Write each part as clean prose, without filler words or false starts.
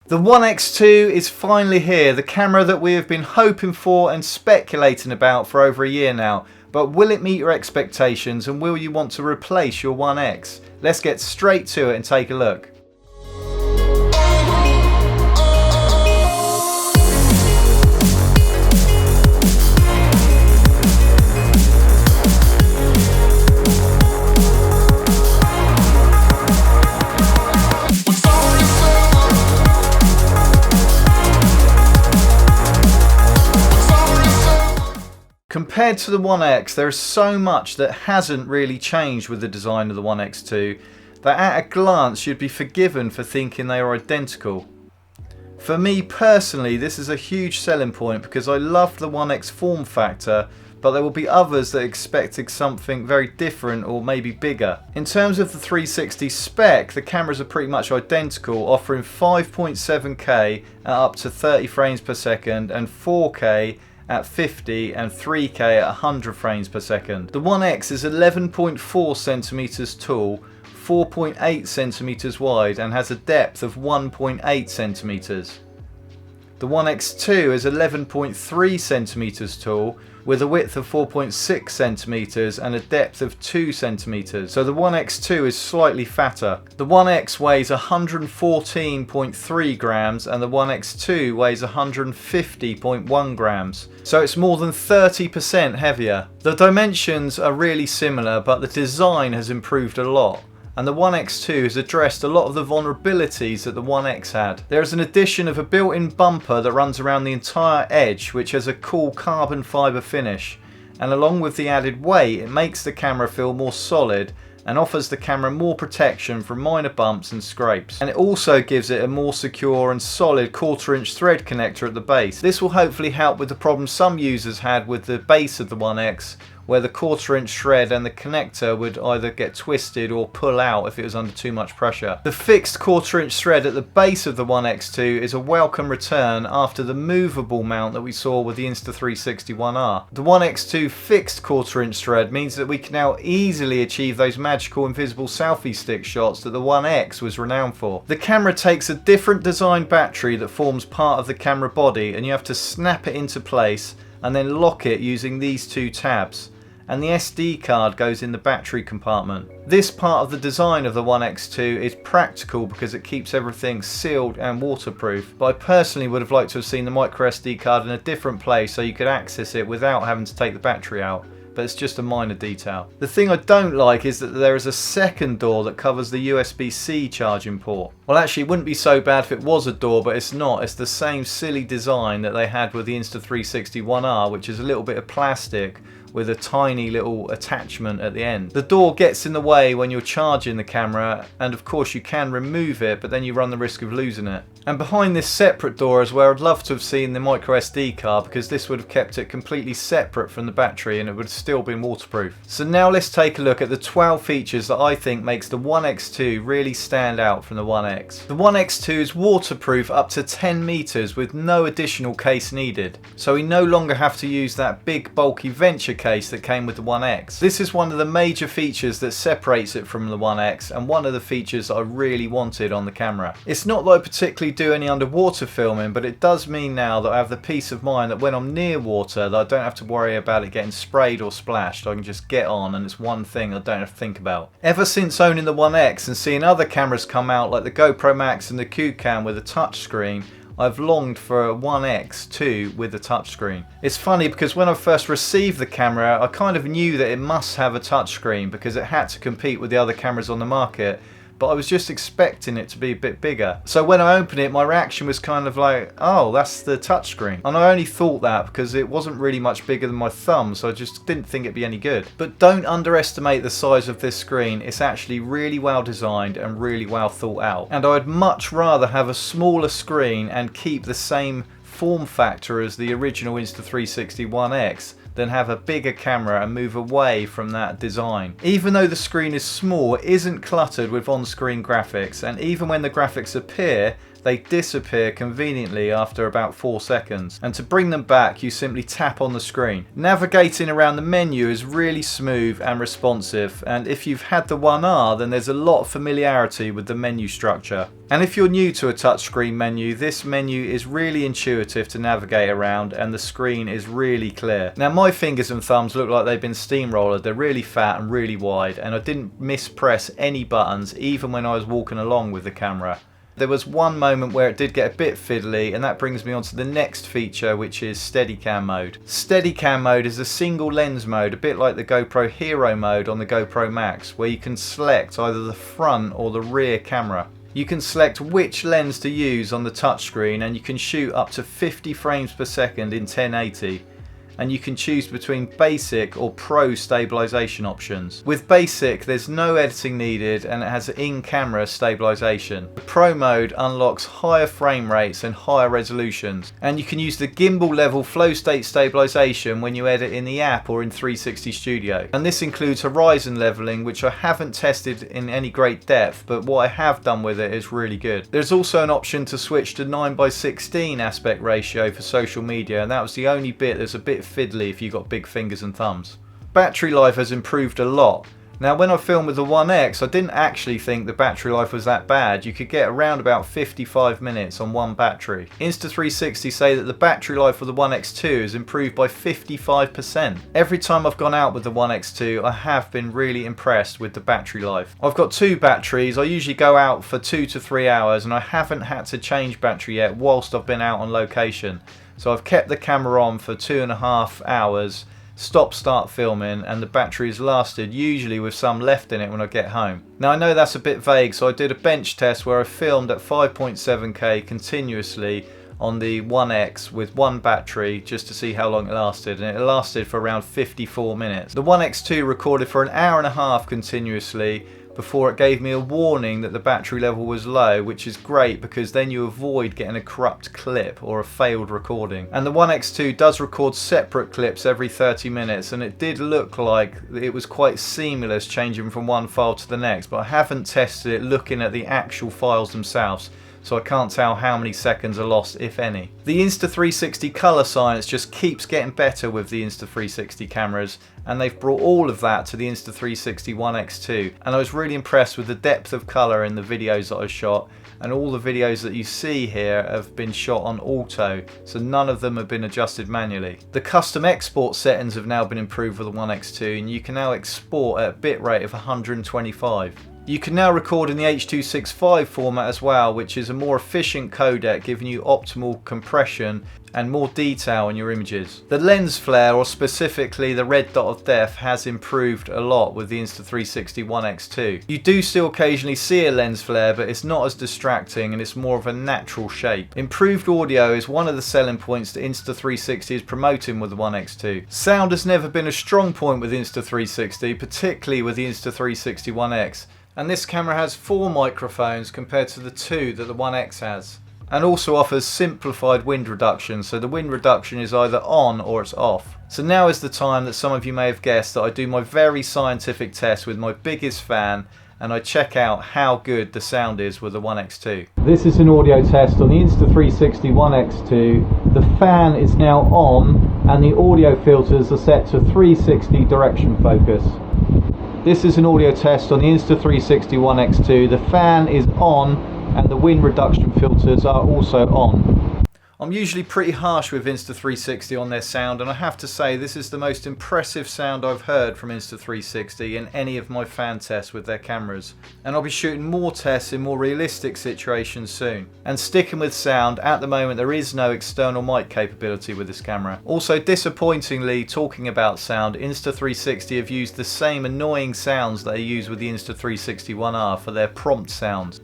The ONE X2 is finally here, the camera that we have been hoping for and speculating about for over a year now. But will it meet your expectations, and will you want to replace your ONE X? Let's get straight to it and take a look. Compared to the ONE X, there is so much that hasn't really changed with the design of the ONE X2 that at a glance you'd be forgiven for thinking they are identical. For me personally, this is a huge selling point because I love the ONE X form factor, but there will be others that expected something very different or maybe bigger. In terms of the 360 spec, the cameras are pretty much identical, offering 5.7K at up to 30 frames per second and 4K at 50 and 3K at 100 frames per second. The ONE X is 11.4 centimeters tall, 4.8 centimeters wide and has a depth of 1.8 centimeters. The ONE X2 is 11.3 centimeters tall with a width of 4.6 centimeters and a depth of 2 centimeters. So the ONE X2 is slightly fatter. The ONE X weighs 114.3 grams and the ONE X2 weighs 150.1 grams. So it's more than 30% heavier. The dimensions are really similar, but the design has improved a lot. And the ONE X2 has addressed a lot of the vulnerabilities that the ONE X had. There is an addition of a built-in bumper that runs around the entire edge, which has a cool carbon fibre finish, and along with the added weight it makes the camera feel more solid and offers the camera more protection from minor bumps and scrapes. And it also gives it a more secure and solid 1/4 inch thread connector at the base. This will hopefully help with the problem some users had with the base of the ONE X, where the 1/4 inch thread and the connector would either get twisted or pull out if it was under too much pressure. The fixed 1/4 inch thread at the base of the ONE X2 is a welcome return after the movable mount that we saw with the Insta360 ONE R. The ONE X2 fixed 1/4 inch thread means that we can now easily achieve those magical invisible selfie stick shots that the ONE X was renowned for. The camera takes a different design battery that forms part of the camera body, and you have to snap it into place and then lock it using these two tabs. And the SD card goes in the battery compartment. This part of the design of the ONE X2 is practical because it keeps everything sealed and waterproof, but I personally would have liked to have seen the micro SD card in a different place so you could access it without having to take the battery out, but it's just a minor detail. The thing I don't like is that there is a second door that covers the USB-C charging port. Well, actually it wouldn't be so bad if it was a door, but it's not. It's the same silly design that they had with the Insta360 ONE R, which is a little bit of plastic with a tiny little attachment at the end. The door gets in the way when you're charging the camera, and of course you can remove it, but then you run the risk of losing it. And behind this separate door is where I'd love to have seen the micro SD card, because this would have kept it completely separate from the battery and it would have still been waterproof. So now let's take a look at the 12 features that I think makes the ONE X2 really stand out from the ONE X. The ONE X2 is waterproof up to 10 meters with no additional case needed. So we no longer have to use that big bulky venture case that came with the ONE X. This is one of the major features that separates it from the ONE X, and one of the features that I really wanted on the camera. It's not that I particularly do any underwater filming, but it does mean now that I have the peace of mind that when I'm near water that I don't have to worry about it getting sprayed or splashed. I can just get on and it's one thing I don't have to think about. Ever since owning the ONE X and seeing other cameras come out like the GoPro Max and the Q-Cam with a touchscreen, I've longed for a ONE X2 with a touchscreen. It's funny because when I first received the camera I kind of knew that it must have a touchscreen because it had to compete with the other cameras on the market, but I was just expecting it to be a bit bigger. So when I opened it, my reaction was kind of like, oh, that's the touchscreen. And I only thought that because it wasn't really much bigger than my thumb, so I just didn't think it'd be any good. But don't underestimate the size of this screen. It's actually really well designed and really well thought out. And I'd much rather have a smaller screen and keep the same form factor as the original Insta360 ONE X than have a bigger camera and move away from that design. Even though the screen is small, it isn't cluttered with on-screen graphics, and even when the graphics appear, they disappear conveniently after about 4 seconds. And to bring them back, you simply tap on the screen. Navigating around the menu is really smooth and responsive, and if you've had the One R, then there's a lot of familiarity with the menu structure. And if you're new to a touchscreen menu, this menu is really intuitive to navigate around, and the screen is really clear. Now my fingers and thumbs look like they've been steamrollered. They're really fat and really wide, and I didn't mispress any buttons even when I was walking along with the camera. There was one moment where it did get a bit fiddly, and that brings me on to the next feature, which is Steadicam mode. Steadicam mode is a single lens mode, a bit like the GoPro Hero mode on the GoPro Max, where you can select either the front or the rear camera. You can select which lens to use on the touchscreen, and you can shoot up to 50 frames per second in 1080. And you can choose between basic or pro stabilization options. With basic, there's no editing needed, and it has in-camera stabilization. The pro mode unlocks higher frame rates and higher resolutions, and you can use the gimbal level flow state stabilization when you edit in the app or in 360 Studio. And this includes horizon leveling, which I haven't tested in any great depth, but what I have done with it is really good. There's also an option to switch to 9:16 aspect ratio for social media, and that was the only bit that's a bit fiddly if you've got big fingers and thumbs. Battery life has improved a lot. Now when I filmed with the One X, I didn't actually think the battery life was that bad. You could get around about 55 minutes on one battery. Insta360 say that the battery life of the One X2 has improved by 55%. Every time I've gone out with the One X2, I have been really impressed with the battery life. I've got two batteries. I usually go out for 2 to 3 hours, and I haven't had to change battery yet whilst I've been out on location. So I've kept the camera on for 2.5 hours, start filming, and the battery has lasted, usually with some left in it when I get home. Now I know that's a bit vague, so I did a bench test where I filmed at 5.7K continuously on the One X with one battery just to see how long it lasted, and it lasted for around 54 minutes. The One X2 recorded for an hour and a half continuously before it gave me a warning that the battery level was low, which is great because then you avoid getting a corrupt clip or a failed recording. And the One X2 does record separate clips every 30 minutes, and it did look like it was quite seamless changing from one file to the next, but I haven't tested it looking at the actual files themselves, so I can't tell how many seconds are lost, if any. The Insta360 colour science just keeps getting better with the Insta360 cameras, and they've brought all of that to the Insta360 ONE X2, and I was really impressed with the depth of colour in the videos that I shot, and all the videos that you see here have been shot on auto, so none of them have been adjusted manually. The custom export settings have now been improved with the One X2, and you can now export at a bitrate of 125. You can now record in the H.265 format as well, which is a more efficient codec, giving you optimal compression and more detail in your images. The lens flare, or specifically the red dot of death, has improved a lot with the Insta360 ONE X2. You do still occasionally see a lens flare, but it's not as distracting and it's more of a natural shape. Improved audio is one of the selling points that Insta360 is promoting with the One X2. Sound has never been a strong point with Insta360, particularly with the Insta360 ONE X. And this camera has 4 microphones compared to the 2 that the One X has, and also offers simplified wind reduction, so the wind reduction is either on or it's off. So now is the time that some of you may have guessed that I do my very scientific test with my biggest fan, and I check out how good the sound is with the One X2. This is an audio test on the Insta360 ONE X2. The fan is now on, and the audio filters are set to 360 direction focus. This is an audio test on the Insta360 ONE X2. The fan is on and the wind reduction filters are also on. I'm usually pretty harsh with Insta360 on their sound, and I have to say this is the most impressive sound I've heard from Insta360 in any of my fan tests with their cameras. And I'll be shooting more tests in more realistic situations soon. And sticking with sound, at the moment there is no external mic capability with this camera. Also, disappointingly, talking about sound, Insta360 have used the same annoying sounds that they use with the Insta360 ONE R for their prompt sounds.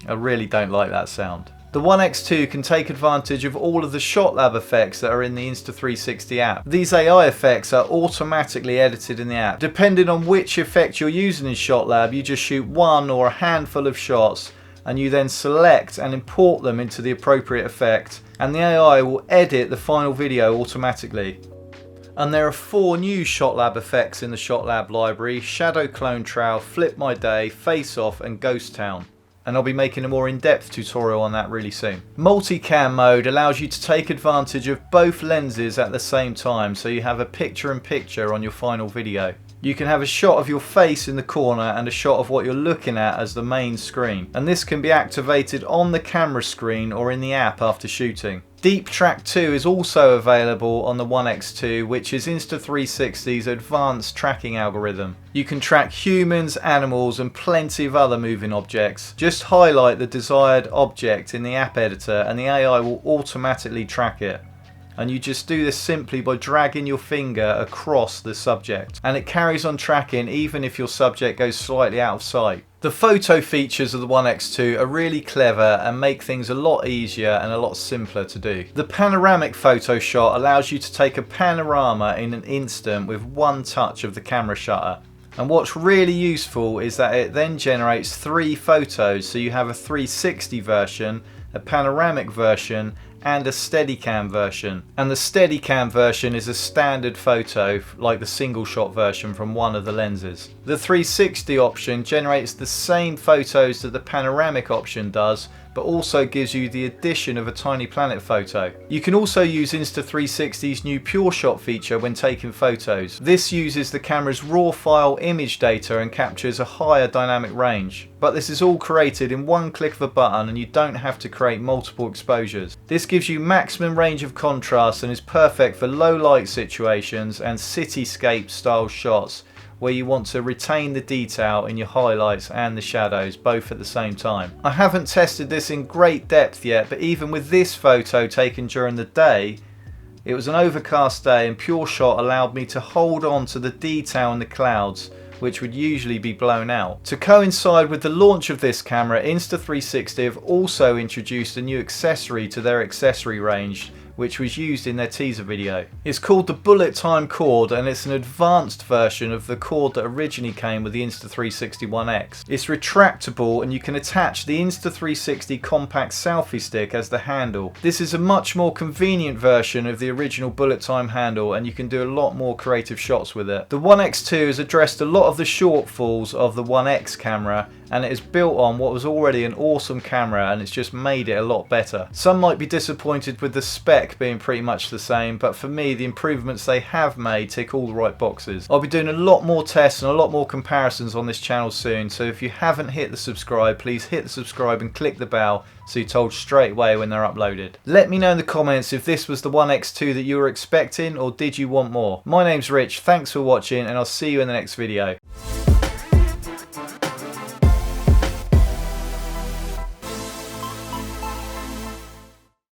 I really don't like that sound. The One X2 can take advantage of all of the ShotLab effects that are in the Insta360 app. These AI effects are automatically edited in the app. Depending on which effect you're using in ShotLab, you just shoot one or a handful of shots, and you then select and import them into the appropriate effect, and the AI will edit the final video automatically. And there are 4 new ShotLab effects in the ShotLab library: Shadow Clone Trail, Flip My Day, Face Off and Ghost Town. and I'll be making a more in-depth tutorial on that really soon. Multicam mode allows you to take advantage of both lenses at the same time, so you have a picture-in-picture on your final video. You can have a shot of your face in the corner and a shot of what you're looking at as the main screen, and this can be activated on the camera screen or in the app after shooting. Deep Track 2 is also available on the ONE X2, which is Insta360's advanced tracking algorithm. You can track humans, animals and plenty of other moving objects. Just highlight the desired object in the app editor and the AI will automatically track it. And you just do this simply by dragging your finger across the subject, and it carries on tracking even if your subject goes slightly out of sight. The photo features of the ONE X2 are really clever and make things a lot easier and a lot simpler to do. The Panoramic photo shot allows you to take a panorama in an instant with one touch of the camera shutter. And what's really useful is that it then generates 3 photos, so you have a 360 version, a panoramic version and a Steadicam version. And the Steadicam version is a standard photo like the single shot version from one of the lenses. The 360 option generates the same photos that the panoramic option does, but also gives you the addition of a tiny planet photo. You can also use Insta360's new Pureshot feature when taking photos. This uses the camera's raw file image data and captures a higher dynamic range. But this is all created in one click of a button and you don't have to create multiple exposures. This gives you maximum range of contrast and is perfect for low light situations and cityscape style shots where you want to retain the detail in your highlights and the shadows both at the same time. I haven't tested this in great depth yet, but even with this photo taken during the day, it was an overcast day and Pureshot allowed me to hold on to the detail in the clouds which would usually be blown out. To coincide with the launch of this camera, Insta360 have also introduced a new accessory to their accessory range, which was used in their teaser video. It's called the Bullet Time cord and it's an advanced version of the cord that originally came with the Insta360 ONE X. It's retractable and you can attach the Insta360 compact selfie stick as the handle. This is a much more convenient version of the original Bullet Time handle and you can do a lot more creative shots with it. The ONE X2 has addressed a lot of the shortfalls of the ONE X camera and it is built on what was already an awesome camera and it's just made it a lot better. Some might be disappointed with the spec being pretty much the same, but for me the improvements they have made tick all the right boxes. I'll be doing a lot more tests and a lot more comparisons on this channel soon, so if you haven't hit the subscribe, please hit the subscribe and click the bell so you're told straight away when they're uploaded. Let me know in the comments if this was the ONE X2 that you were expecting or did you want more. My name's Rich, thanks for watching and I'll see you in the next video.